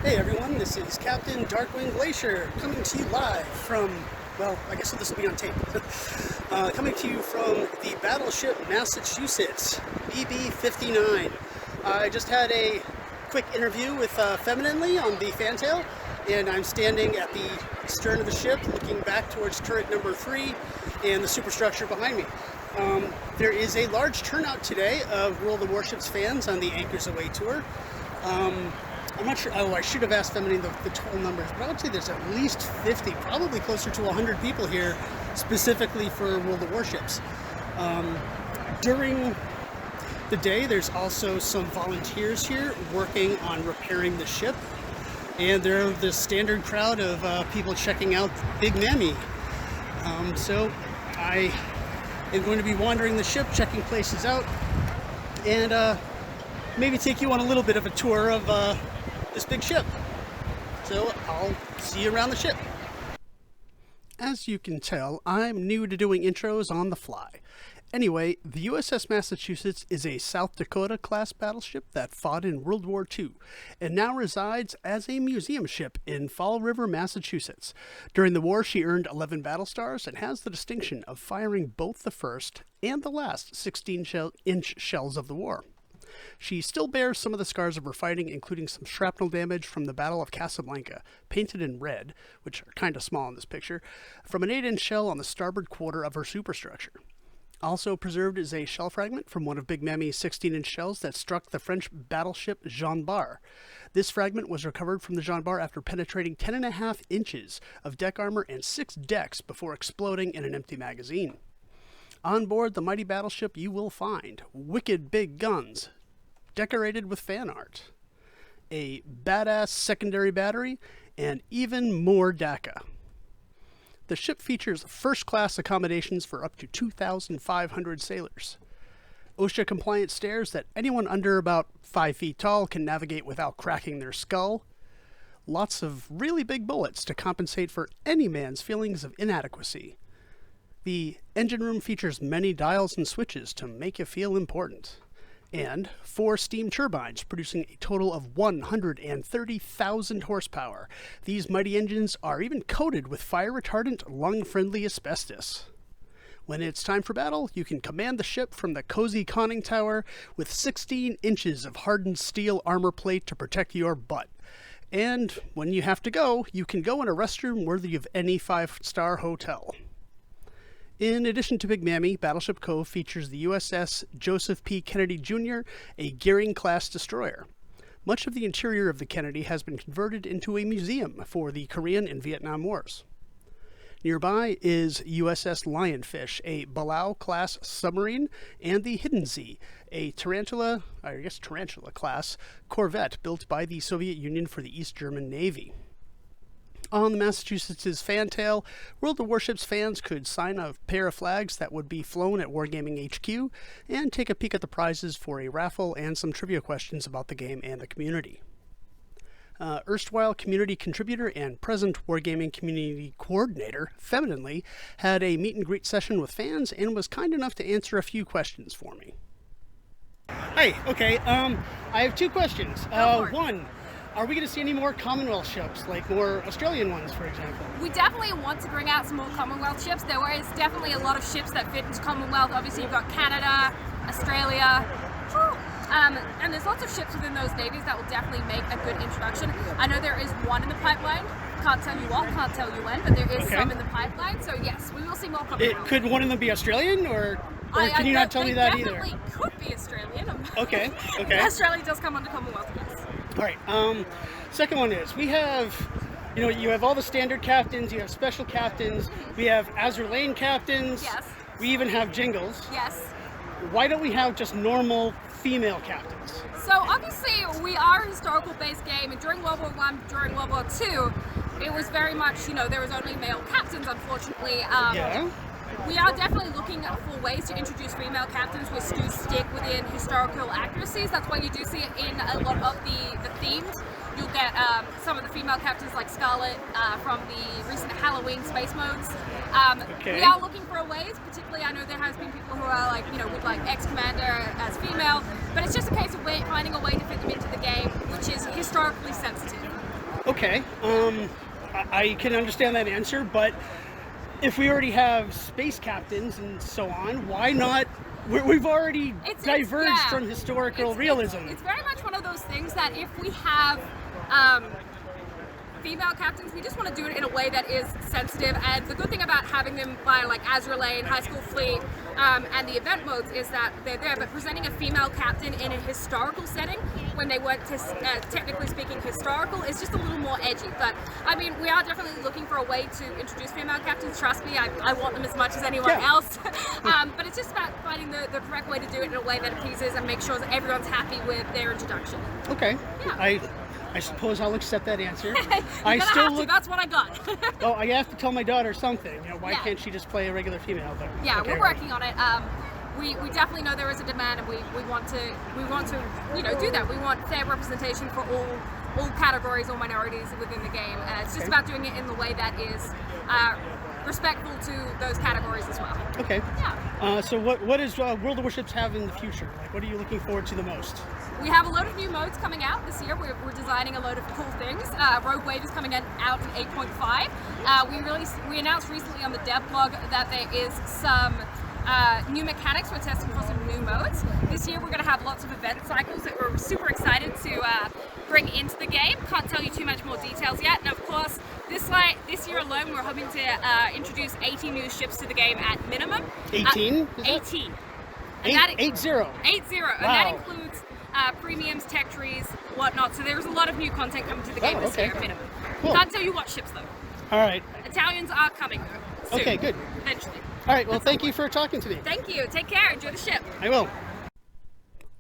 Hey everyone, this is Captain Darkwingglacier coming to you live from, well, I guess this will be on tape. Coming to you from the Battleship Massachusetts, BB-59. I just had a quick interview with Femennenly on the fantail, and I'm standing at the stern of the ship looking back towards turret number 3 and the superstructure behind me. There is a large turnout today of World of Warships fans on the Anchors Away tour. I'm not sure, I should have asked Femennenly the total numbers, but I would say there's at least 50, probably closer to 100 people here specifically for World of Warships. During the day, there's also some volunteers here working on repairing the ship, and there are the standard crowd of people checking out Big Mammy. So I am going to be wandering the ship, checking places out, and maybe take you on a little bit of a tour of this big ship. So I'll see you around the ship. As you can tell, I'm new to doing intros on the fly. Anyway, the USS Massachusetts is a South Dakota class battleship that fought in World War II and now resides as a museum ship in Fall River, Massachusetts. During the war, she earned 11 battle stars and has the distinction of firing both the first and the last 16-inch shells of the war. She still bears some of the scars of her fighting, including some shrapnel damage from the Battle of Casablanca, painted in red, which are kind of small in this picture, from an 8-inch shell on the starboard quarter of her superstructure. Also preserved is a shell fragment from one of Big Mammy's 16-inch shells that struck the French battleship Jean Bart. This fragment was recovered from the Jean Bart after penetrating 10.5 inches of deck armor and 6 decks before exploding in an empty magazine. On board the mighty battleship you will find wicked big guns, decorated with fan art, a badass secondary battery, and even more DACA. The ship features first-class accommodations for up to 2,500 sailors, OSHA-compliant stairs that anyone under about 5 feet tall can navigate without cracking their skull, lots of really big bullets to compensate for any man's feelings of inadequacy. The engine room features many dials and switches to make you feel important, and 4 steam turbines producing a total of 130,000 horsepower. These mighty engines are even coated with fire-retardant, lung-friendly asbestos. When it's time for battle, you can command the ship from the cozy conning tower with 16 inches of hardened steel armor plate to protect your butt. And when you have to go, you can go in a restroom worthy of any 5-star hotel. In addition to Big Mammy, Battleship Cove features the USS Joseph P. Kennedy Jr., a Gearing-class destroyer. Much of the interior of the Kennedy has been converted into a museum for the Korean and Vietnam Wars. Nearby is USS Lionfish, a Balao-class submarine, and the Hidden Z, a Tarantula-class corvette built by the Soviet Union for the East German Navy. On the Massachusetts' fantail, World of Warships fans could sign a pair of flags that would be flown at Wargaming HQ and take a peek at the prizes for a raffle and some trivia questions about the game and the community. Erstwhile community contributor and present Wargaming community coordinator, Femennenly, had a meet and greet session with fans and was kind enough to answer a few questions for me. Hi, okay, I have 2 questions. One, are we going to see any more Commonwealth ships, like more Australian ones, for example? We definitely want to bring out some more Commonwealth ships. There is definitely a lot of ships that fit into Commonwealth. Obviously, you've got Canada, Australia, and there's lots of ships within those navies that will definitely make a good introduction. I know there is one in the pipeline. Can't tell you what, can't tell you when, but there is some in the pipeline. So yes, we will see more Commonwealth. Could one of them be Australian, or can you not tell me that either? They definitely could be Australian. Okay. Australia does come under Commonwealth, yes. All right, second one is, we have, you have all the standard captains, you have special captains, we have Azur Lane captains, yes. We even have jingles. Yes. Why don't we have just normal female captains? So obviously we are a historical based game, and during World War I, during World War II, it was very much, there was only male captains, unfortunately. Yeah. We are definitely looking for ways to introduce female captains which do stick within historical accuracies. That's why you do see it in a lot of the themes. You'll get some of the female captains like Scarlet from the recent Halloween space modes. We are looking for ways, particularly I know there has been people who are like, would like ex-commander as female, but it's just a case of finding a way to fit them into the game, which is historically sensitive. Okay, I can understand that answer, but if we already have space captains and so on, why not? We've already diverged from historical realism. It's very much one of those things that if we have female captains, we just want to do it in a way that is sensitive. And the good thing about having them by like Azure Lane, High School Fleet, and the event modes is that they're there. But presenting a female captain in a historical setting, when they weren't technically speaking historical, is just a little more edgy. But I mean, we are definitely looking for a way to introduce female captains. Trust me, I want them as much as anyone else. But it's just about finding the correct way to do it in a way that appeases and makes sure that everyone's happy with their introduction. Okay. Yeah. I suppose I'll accept that answer. That's what I got. Well, I have to tell my daughter something. You know, why can't she just play a regular female? But yeah, okay, we're working on it. We definitely know there is a demand, and we want to do that. We want fair representation for all categories, all minorities within the game. It's just about doing it in the way that is respectful to those categories as well. Okay. Yeah. So what does World of Warships have in the future? Like, what are you looking forward to the most? We have a load of new modes coming out this year. We're designing a load of cool things. Rogue Wave is coming out in 8.5. We announced recently on the dev blog that there is some new mechanics. We're testing for some new modes. This year we're going to have lots of event cycles that we're super excited to bring into the game. Can't tell you too much more details yet. And of course, this year alone we're hoping to introduce 80 new ships to the game at minimum. 18? 18. 8-0. 8-0. Wow. And that includes premiums, tech trees, whatnot. So there's a lot of new content coming to the game this year at minimum. Cool. Can't tell you what ships though. All right. Italians are coming though. Soon, okay, good. Eventually. All right, well, thank you for talking to me. Thank you. Take care. Enjoy the ship. I will.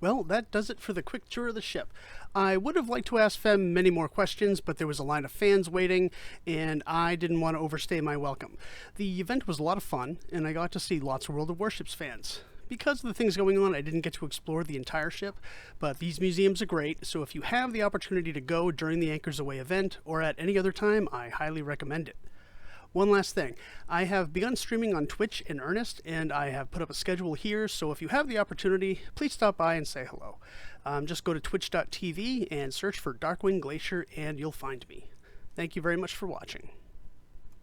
Well, that does it for the quick tour of the ship. I would have liked to ask Fem many more questions, but there was a line of fans waiting, and I didn't want to overstay my welcome. The event was a lot of fun, and I got to see lots of World of Warships fans. Because of the things going on, I didn't get to explore the entire ship, but these museums are great, so if you have the opportunity to go during the Anchors Away event, or at any other time, I highly recommend it. One last thing, I have begun streaming on Twitch in earnest, and I have put up a schedule here, so if you have the opportunity, please stop by and say hello. Just go to twitch.tv and search for darkwingglacier, and you'll find me. Thank you very much for watching.